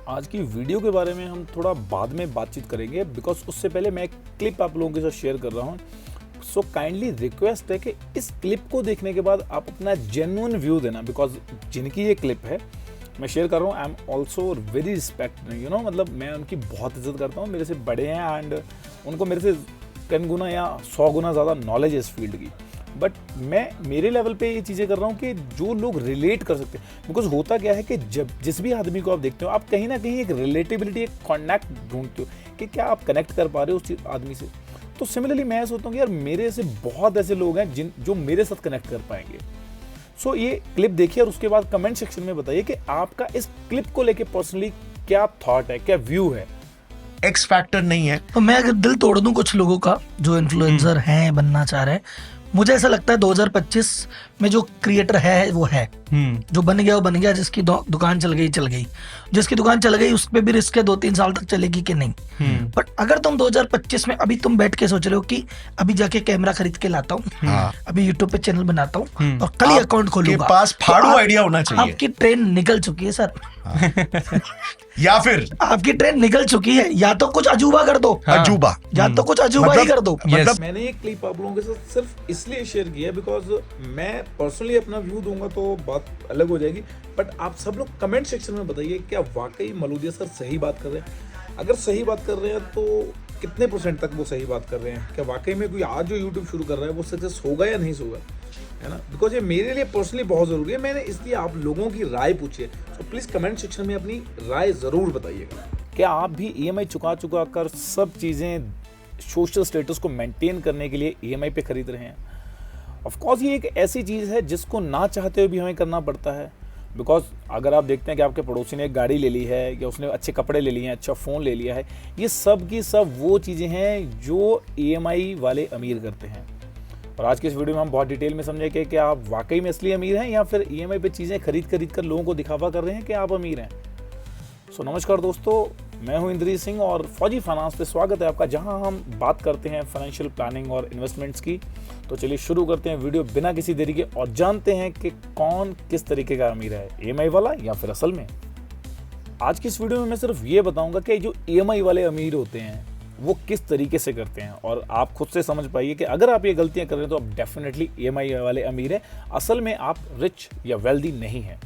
आज की वीडियो के बारे में हम थोड़ा बाद में बातचीत करेंगे, बिकॉज उससे पहले मैं एक क्लिप आप लोगों के साथ शेयर कर रहा हूँ। सो काइंडली रिक्वेस्ट है कि इस क्लिप को देखने के बाद आप अपना जेन्युइन व्यू देना, बिकॉज जिनकी ये क्लिप है मैं शेयर कर रहा हूँ, I am also very respect, मतलब मैं उनकी बहुत इज्जत करता हूँ, मेरे से बड़े हैं एंड उनको मेरे से 10 गुना या 100 गुना ज़्यादा नॉलेज है इस फील्ड की। बट मैं मेरे लेवल पे ये चीज़ें कर रहा हूँ कि जो लोग रिलेट कर सकते हैं, बिकॉज होता क्या है कि जब जिस भी आदमी को आप देखते हो आप कहीं ना कहीं एक रिलेटेबिलिटी, एक कॉन्टैक्ट ढूंढते हो कि क्या आप कनेक्ट कर पा रहे हो उस आदमी से। तो सिमिलरली मैं सोचता हूँ कि यार मेरे से बहुत ऐसे लोग हैं जो मेरे साथ कनेक्ट कर पाएंगे। सो ये क्लिप देखिए और उसके बाद कमेंट सेक्शन में बताइए कि आपका इस क्लिप को लेके पर्सनली क्या थॉट है, क्या व्यू है। एक्स फैक्टर नहीं है। तो मैं अगर दिल तोड़ दूं कुछ लोगों का जो इन्फ्लुएंसर हैं, बनना चाह रहे हैं, मुझे ऐसा लगता है 2025 में जो क्रिएटर है वो है, जो बन गया वो बन गया, जिसकी दुकान चल गई, जिसकी दुकान चल गई उस पर भी रिस्क है 2-3 साल तक चलेगी कि नहीं। बट अगर तुम 2025 में अभी तुम बैठ के सोच रहे हो कि अभी जाके कैमरा खरीद के लाता हूँ, अभी यूट्यूब पे चैनल बनाता हूँ और कल ही अकाउंट खोलूंगा, पास फाड़ू आइडिया होना चाहिए। आपकी ट्रेन निकल चुकी है सर। या फिर आपकी ट्रेन निकल चुकी है, या तो कुछ अजूबा कर दो, अजूबा, या तो कुछ अजूबा ही कर दो। मतलब मैंने ये क्लिप आप लोगों के साथ सिर्फ इसलिए शेयर किया बिकॉज मैं पर्सनली अपना व्यू दूंगा तो बात अलग हो जाएगी। बट आप सब लोग कमेंट सेक्शन में बताइए क्या वाकई मलूदिया सर सही बात कर रहे हैं। अगर सही बात कर रहे हैं तो कितने % तक वो सही बात कर रहे हैं, क्या वाकई में कोई आज जो यूट्यूब शुरू कर रहा है वो सक्सेस होगा या नहीं होगा, है ना। बिकॉज ये मेरे लिए पर्सनली बहुत ज़रूरी है, मैंने इसलिए आप लोगों की राय पूछी है। तो प्लीज़ कमेंट सेक्शन में अपनी राय ज़रूर बताइएगा। क्या आप भी EMI चुका कर सब चीज़ें सोशल स्टेटस को मेंटेन करने के लिए EMI पे खरीद रहे हैं। ऑफ कोर्स ये एक ऐसी चीज़ है जिसको ना चाहते हुए भी हमें करना पड़ता है। बिकॉज अगर आप देखते हैं कि आपके पड़ोसी ने एक गाड़ी ले ली है या उसने अच्छे कपड़े ले लिए हैं, अच्छा फ़ोन ले लिया है, ये सब की सब वो चीज़ें हैं जो EMI वाले अमीर करते हैं। और आज की इस वीडियो में हम बहुत डिटेल में समझेंगे कि आप वाकई में असली अमीर हैं या फिर EMI पे चीज़ें खरीद कर लोगों को दिखावा कर रहे हैं कि आप अमीर हैं। सो नमस्कार दोस्तों, मैं हूं इंद्री सिंह और फौजी फाइनेंस पे स्वागत है आपका, जहां हम बात करते हैं फाइनेंशियल प्लानिंग और इन्वेस्टमेंट्स की। तो चलिए शुरू करते हैं वीडियो बिना किसी देरी के और जानते हैं कि कौन किस तरीके का अमीर है, EMI वाला या फिर असल में। आज की इस वीडियो में मैं सिर्फ ये बताऊंगा कि जो EMI वाले अमीर होते हैं वो किस तरीके से करते हैं, और आप खुद से समझ पाइए कि अगर आप ये गलतियां कर रहे हैं तो आप डेफिनेटली EMI वाले अमीर हैं, असल में आप रिच या वेल्दी नहीं हैं।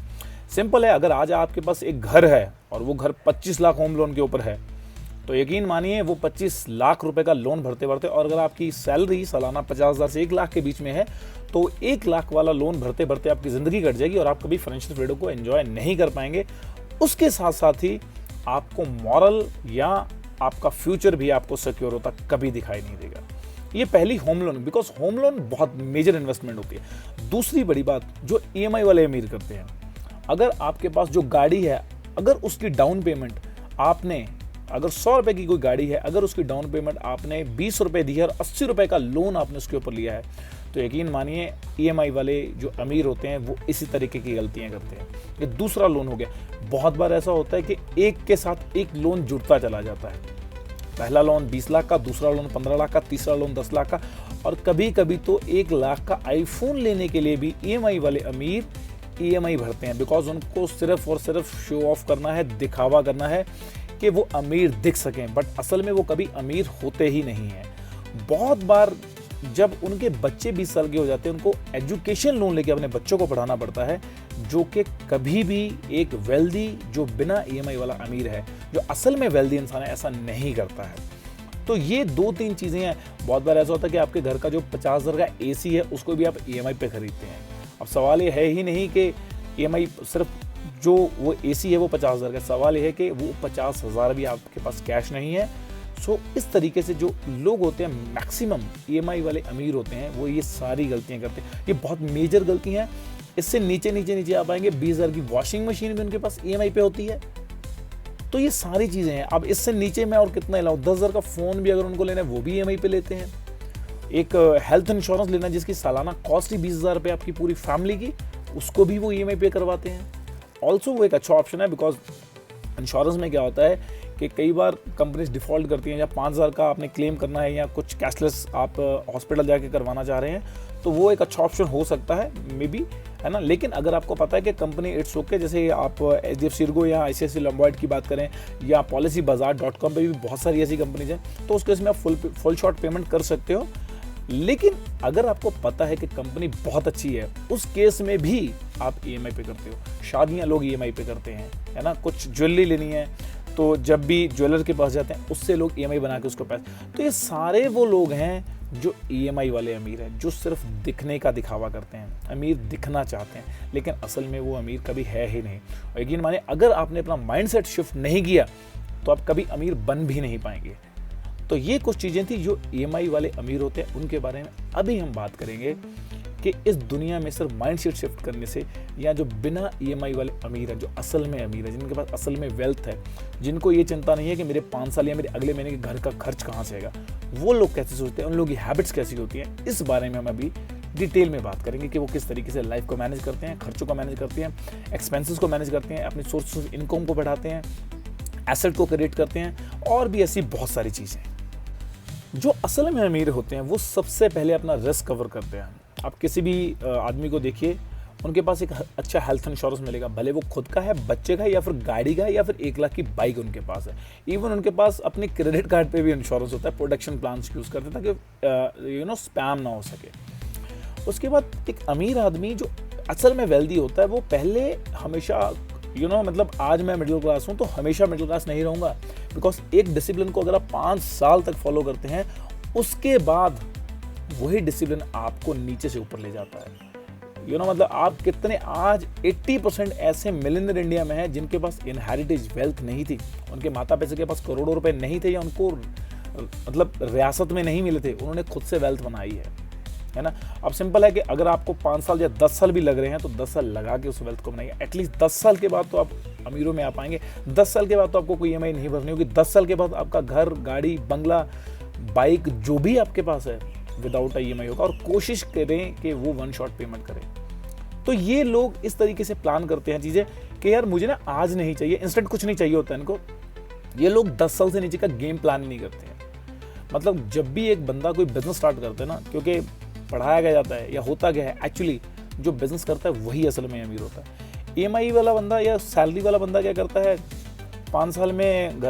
सिंपल है, अगर आज आपके पास एक घर है और वो घर 25 लाख होम लोन के ऊपर है तो यकीन मानिए वो 25 लाख रुपए का लोन भरते भरते, और अगर आपकी सैलरी सालाना 50,000 से 1 लाख के बीच में है तो 1 लाख वाला लोन भरते भरते आपकी ज़िंदगी कट जाएगी और आप कभी फाइनेंशियल फ्रीडम को एंजॉय नहीं कर पाएंगे। उसके साथ साथ ही आपको मॉरल या आपका फ्यूचर भी आपको सिक्योर होता कभी दिखाई नहीं देगा। ये पहली home loan, because home loan बहुत मेजर इन्वेस्टमेंट होती है। दूसरी बड़ी बात जो EMI वाले अमीर करते हैं, अगर आपके पास जो गाड़ी है, अगर उसकी डाउन पेमेंट आपने, अगर 100 रुपए की कोई गाड़ी है, अगर उसकी डाउन पेमेंट आपने 20 रुपए दी है और 80 रुपए का लोन आपने उसके ऊपर लिया है, तो यकीन मानिए EMI वाले जो अमीर होते हैं वो इसी तरीके की गलतियां करते हैं। ये दूसरा लोन हो गया। बहुत बार ऐसा होता है कि एक के साथ एक लोन जुड़ता चला जाता है। पहला लोन 20 लाख का, दूसरा लोन 15 लाख का, तीसरा लोन 10 लाख का, और कभी कभी तो 1 लाख का आईफोन लेने के लिए भी EMI वाले अमीर EMI भरते हैं, बिकॉज उनको सिर्फ और सिर्फ शो ऑफ करना है, दिखावा करना है कि वो अमीर दिख सकें, बट असल में वो कभी अमीर होते ही नहीं हैं। बहुत बार जब उनके बच्चे 20 साल के हो जाते हैं उनको एजुकेशन लोन लेके अपने बच्चों को पढ़ाना पड़ता है, जो कि कभी भी एक वेल्दी जो बिना EMI वाला अमीर है, जो असल में वेल्दी इंसान है, ऐसा नहीं करता है। तो ये 2-3 चीज़ें हैं। बहुत बार ऐसा होता है कि आपके घर का जो 50,000 का AC है उसको भी आप EMI पे खरीदते हैं। अब सवाल ये है ही नहीं कि EMI सिर्फ जो वो AC है वो 50,000 का, सवाल ये है कि वो 50,000 भी आपके पास कैश नहीं है। सो इस तरीके से जो लोग होते हैं, मैक्सिमम EMI वाले अमीर होते हैं, वो ये सारी गलतियां करते हैं। ये बहुत मेजर गलती हैं। इससे नीचे आप आएंगे, 20,000 की वॉशिंग मशीन भी उनके पास EMI पे होती है। तो ये सारी चीज़ें हैं। अब इससे नीचे मैं और कितना लाऊं, 10,000 का फ़ोन भी अगर उनको लेना है वो भी EMI पे लेते हैं। एक हेल्थ इंश्योरेंस लेना जिसकी सालाना कॉस्ट ही 20,000 रुपये आपकी पूरी फैमिली की, उसको भी वो EMI पे करवाते हैं। ऑल्सो वो एक अच्छा ऑप्शन है, बिकॉज इंश्योरेंस में क्या होता है कि कई बार कंपनीज डिफ़ॉल्ट करती हैं, या 5,000 का आपने क्लेम करना है या कुछ कैशलेस आप हॉस्पिटल जाके करवाना चाह रहे हैं, तो वो एक अच्छा ऑप्शन हो सकता है मे बी। है ना। लेकिन अगर आपको पता है कि कंपनी इट्स ओके, जैसे आप HDFC Ergo या ICICI Lombard की बात करें या policybazaar.com पे भी बहुत सारी ऐसी कंपनीज हैं, तो उस केस में आप फुल शॉर्ट पेमेंट कर सकते हो। लेकिन अगर आपको पता है कि कंपनी बहुत अच्छी है, उस केस में भी आप EMI पे करते हो। शादियां लोग EMI पे करते हैं, है ना। कुछ ज्वेलरी लेनी है तो जब भी ज्वेलर के पास जाते हैं उससे लोग EMI बना के उसको पैसे, तो ये सारे वो लोग हैं जो EMI वाले अमीर हैं, जो सिर्फ दिखने का दिखावा करते हैं, अमीर दिखना चाहते हैं, लेकिन असल में वो अमीर कभी है ही नहीं। और यकीन मानिए, अगर आपने अपना माइंडसेट शिफ्ट नहीं किया तो आप कभी अमीर बन भी नहीं पाएंगे। तो ये कुछ चीज़ें थी जो EMI वाले अमीर होते हैं, उनके बारे में अभी हम बात करेंगे कि इस दुनिया में सिर्फ माइंडसेट शिफ्ट करने से, या जो बिना EMI वाले अमीर हैं, जो असल में अमीर है, जिनके पास असल में वेल्थ है, जिनको ये चिंता नहीं है कि मेरे 5 साल या मेरे अगले महीने के घर का खर्च कहाँ से आएगा, वो लोग कैसे सोचते हैं, उन लोगों की हैबिट्स कैसी होती हैं, इस बारे में हम अभी डिटेल में बात करेंगे कि वो किस तरीके से लाइफ को मैनेज करते हैं, खर्चों को मैनेज करते हैं, एक्सपेंसेस को मैनेज करते हैं, अपनी सोर्स ऑफ इनकम को बढ़ाते हैं, एसेट को क्रिएट करते हैं, और भी ऐसी बहुत सारी चीज़ें। जो असल में अमीर होते हैं वो सबसे पहले अपना रिस्क कवर करते हैं। आप किसी भी आदमी को देखिए, उनके पास एक अच्छा हेल्थ इंश्योरेंस मिलेगा, भले वो खुद का है, बच्चे का है, या फिर गाड़ी का है, या फिर 1 लाख की बाइक उनके पास है। इवन उनके पास अपने क्रेडिट कार्ड पे भी इंश्योरेंस होता है, प्रोटेक्शन प्लान यूज़ करते हैं ताकि स्पैम ना हो सके। उसके बाद एक अमीर आदमी जो असल में वेल्दी होता है, वो पहले हमेशा मतलब आज मैं मिडिल क्लास हूँ तो हमेशा मिडिल क्लास नहीं रहूँगा, बिकॉज एक डिसिप्लिन को अगर आप 5 साल तक फॉलो करते हैं, उसके बाद वही डिसिप्लिन आपको नीचे से ऊपर ले जाता है। मतलब आप कितने, आज 80% ऐसे मिलियनर इंडिया में हैं जिनके पास इनहेरिटेज वेल्थ नहीं थी, उनके माता पिता के पास करोड़ों रुपए नहीं थे, या उनको मतलब रियासत में नहीं मिले थे, उन्होंने खुद से वेल्थ बनाई है ना। अब सिंपल है कि अगर आपको 5 साल या 10 साल भी लग रहे हैं तो 10 साल लगा के उस वेल्थ को बनाइए। एटलीस्ट 10 साल के बाद तो आप अमीरों में आ पाएंगे। 10 साल के बाद तो आपको कोई EMI नहीं भरनी होगी। 10 साल के बाद आपका घर, गाड़ी, बंगला, बाइक जो भी आपके पास है विदाउट EMI होगा। और कोशिश करें कि वो 1 शॉट पेमेंट करें। तो ये लोग इस तरीके से प्लान करते हैं चीज़ें कि यार मुझे ना आज नहीं चाहिए, इंस्टेंट कुछ नहीं चाहिए होता है इनको। ये लोग 10 साल से नीचे का गेम प्लान नहीं करते हैं। मतलब जब भी एक बंदा कोई बिजनेस स्टार्ट करता है ना, क्योंकि पढ़ाया गया जाता है या होता गया है, एक्चुअली जो बिजनेस करता है वही असल में अमीर होता है। EMI वाला बंदा या सैलरी वाला बंदा क्या करता है, 5 साल में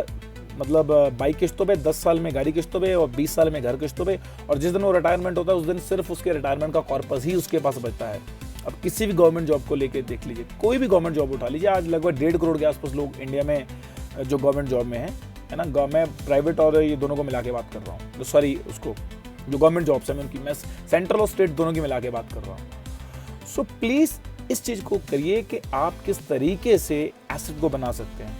मतलब बाइक किस्तों पे, 10 साल में गाड़ी किस्तों पे, और 20 साल में घर किस्तों पे, और जिस दिन वो रिटायरमेंट होता है उस दिन सिर्फ उसके रिटायरमेंट का कॉर्पस ही उसके पास बचता है। अब किसी भी गवर्नमेंट जॉब को लेके देख लीजिए, कोई भी गवर्नमेंट जॉब उठा लीजिए, आज लगभग 1.5 करोड़ के आसपास लोग इंडिया में जो गवर्नमेंट जॉब में है ना। मैं प्राइवेट और ये दोनों को मिला के बात कर रहा हूँ, सॉरी उसको जो गवर्नमेंट जॉब्स है उनकी, मैं सेंट्रल और स्टेट दोनों की मिला के बात कर रहा हूँ। सो प्लीज़ इस चीज़ को करिए कि आप किस तरीके से एसेट को बना सकते हैं।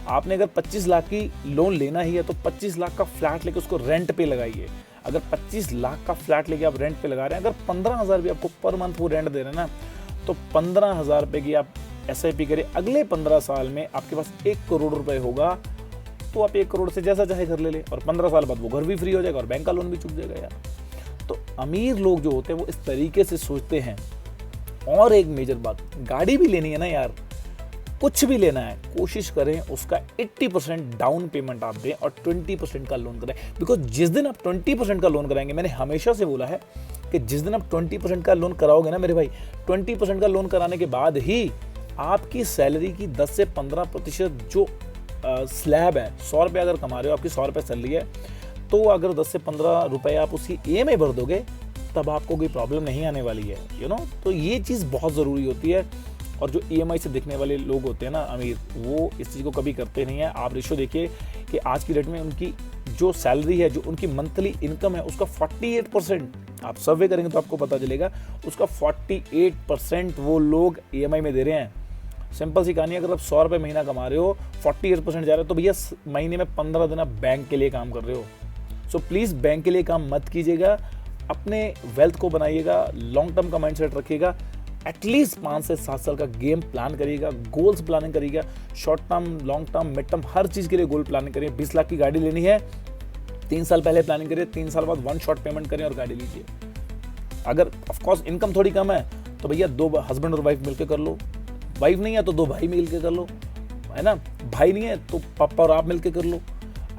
आपने अगर 25 लाख की लोन लेना ही है तो 25 लाख का फ्लैट लेके उसको रेंट पे लगाइए। अगर 25 लाख का फ्लैट लेके आप रेंट पे लगा रहे हैं, अगर 15,000 भी आपको पर मंथ वो रेंट दे रहे हैं ना, तो 15,000 रुपये की आप SIP करें। अगले 15 साल में आपके पास 1 करोड़ रुपए होगा, तो आप 1 करोड़ से जैसा चाहे घर ले लें, और 15 साल बाद वो घर भी फ्री हो जाएगा और बैंक का लोन भी चुक जाएगा यार। तो अमीर लोग जो होते हैं वो इस तरीके से सोचते हैं। और एक मेजर बात, गाड़ी भी लेनी है ना यार, कुछ भी लेना है, कोशिश करें उसका 80% डाउन पेमेंट आप दें और 20% का लोन करें। बिकॉज जिस दिन आप 20% का लोन कराएंगे, मैंने हमेशा से बोला है कि जिस दिन आप 20% का लोन कराओगे ना मेरे भाई, 20% का लोन कराने के बाद ही आपकी सैलरी की 10 से 15% जो स्लैब है, 100 रुपये अगर कमा रहे हो, आपकी 100 रुपये सैलरी है, तो अगर 10 से 15 रुपये आप उसकी EMI भर दोगे, तब आपको कोई प्रॉब्लम नहीं आने वाली है। तो ये चीज़ बहुत ज़रूरी होती है। और जो EMI से दिखने वाले लोग होते हैं ना अमीर, वो इस चीज़ को कभी करते नहीं है। आप रेशो देखिए कि आज की डेट में उनकी जो सैलरी है, जो उनकी मंथली इनकम है, उसका 48%, आप सर्वे करेंगे तो आपको पता चलेगा, उसका 48% वो लोग EMI में दे रहे हैं। सिंपल सी कहानी, अगर आप 100 रुपये महीना कमा रहे हो, 48% जा रहे हो, तो भैया महीने में 15 दिन आप बैंक के लिए काम कर रहे हो। सो प्लीज़ बैंक के लिए काम मत कीजिएगा, अपने वेल्थ को बनाइएगा, लॉन्ग टर्म का माइंडसेट रखिएगा। एटलीस्ट 5 से 7 साल का गेम प्लान करिएगा, गोल्स प्लानिंग करिएगा, short term, long term, mid term, हर चीज़ के लिए गोल प्लानिंग करिए। 20 लाख की गाड़ी लेनी है, 3 साल पहले प्लानिंग करिए, 3 साल बाद 1 शॉट पेमेंट करें और गाड़ी लीजिए। अगर ऑफकोर्स इनकम थोड़ी कम है तो भैया 2 हस्बैंड और वाइफ मिलकर कर लो, वाइफ नहीं है तो 2 भाई मिलकर कर लो, है ना, भाई नहीं है तो पापा और आप मिलकर कर लो।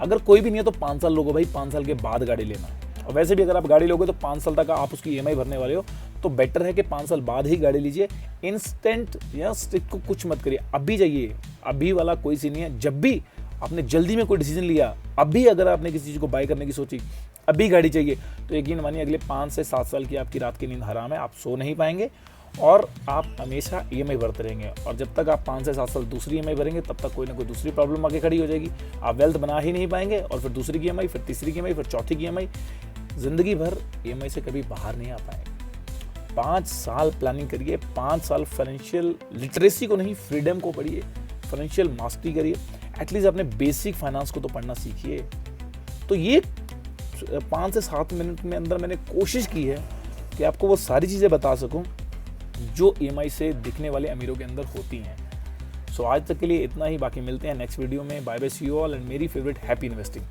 अगर कोई भी नहीं है तो 5 साल लोगो भाई, 5 साल के बाद गाड़ी लेना। और वैसे भी अगर आप गाड़ी लोगे तो 5 साल तक आप उसकी EMI भरने वाले हो, तो बेटर है कि 5 साल बाद ही गाड़ी लीजिए। इंस्टेंट या स्टिक को कुछ मत करिए, अभी जाइए, अभी वाला कोई सी नहीं है। जब भी आपने जल्दी में कोई डिसीजन लिया, अभी अगर आपने किसी चीज़ को बाय करने की सोची, अभी गाड़ी चाहिए, तो यकीन मानिए अगले 5 से 7 साल की आपकी रात की नींद हराम है, आप सो नहीं पाएंगे और आप हमेशा EMI भरते रहेंगे। और जब तक आप 5 से 7 साल दूसरी EMI भरेंगे, तब तक कोई ना कोई दूसरी प्रॉब्लम आगे खड़ी हो जाएगी, आप वेल्थ बना ही नहीं पाएंगे, और फिर दूसरी की EMI, फिर तीसरी की EMI, फिर चौथी की EMI, जिंदगी भर EMI से कभी बाहर नहीं आ पाएंगे। 5 साल प्लानिंग करिए, 5 साल फाइनेंशियल लिटरेसी को नहीं, फ्रीडम को पढ़िए, फाइनेंशियल मास्टरी करिए, एटलीस्ट अपने बेसिक फाइनेंस को तो पढ़ना सीखिए। तो ये 5 से 7 मिनट में अंदर मैंने कोशिश की है कि आपको वो सारी चीज़ें बता सकूं जो EMI से दिखने वाले अमीरों के अंदर होती हैं। सो आज तक के लिए इतना ही, बाकी मिलते हैं नेक्स्ट वीडियो में। Bye bye, see you all, and मेरी फेवरेट हैप्पी इन्वेस्टिंग।